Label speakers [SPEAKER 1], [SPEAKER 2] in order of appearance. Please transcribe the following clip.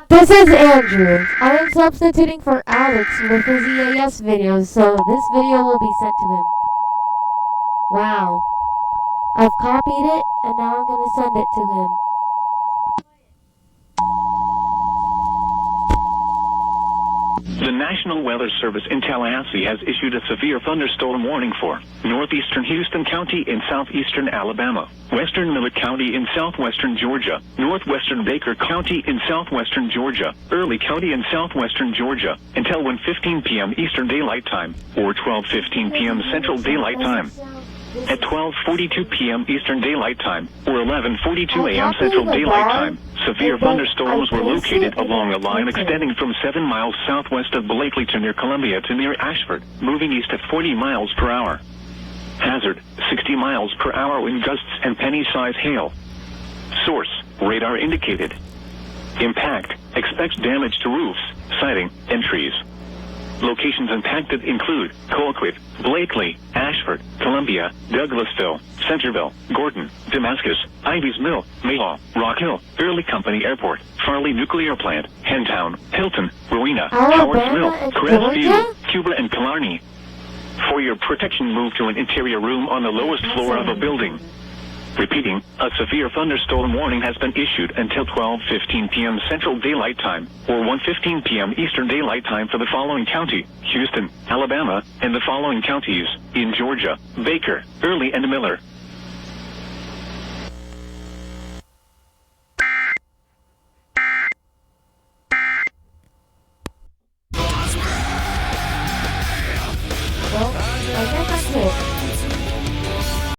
[SPEAKER 1] This is Andrew. I am substituting for Alex with his EAS videos, so this video will be sent to him. Wow. I've copied it, and now I'm going to send it to him.
[SPEAKER 2] The National Weather Service in Tallahassee has issued a severe thunderstorm warning for northeastern Houston County in southeastern Alabama, western Miller County in southwestern Georgia, northwestern Baker County in southwestern Georgia, Early County in southwestern Georgia, until 1:15 p.m. Eastern Daylight Time, or 12:15 p.m. Central Daylight Time. At 12:42 p.m. Eastern Daylight Time, or 11:42 a.m. Central Daylight Time, severe thunderstorms were located along a line extending from 7 miles southwest of Blakely to near Columbia to near Ashford, moving east at 40 miles per hour. Hazard, 60 miles per hour wind gusts and penny-size hail. Source, radar indicated. Impact, expects damage to roofs, siding, and trees. Locations impacted include Colquitt, Blakely, Ashford, Columbia, Douglasville, Centerville, Gordon, Damascus, Ivy's Mill, Mayhaw, Rock Hill, Early Company Airport, Farley Nuclear Plant, Hentown, Hilton, Rowena, Howard's Mill, Crestview, Cuba, and Killarney. For your protection, move to an interior room on the lowest floor of a building. Repeating, a severe thunderstorm warning has been issued until 12:15 p.m. Central Daylight Time, or 1:15 p.m. Eastern Daylight Time for the following county, Houston, Alabama, and the following counties, in Georgia, Baker, Early, and Miller.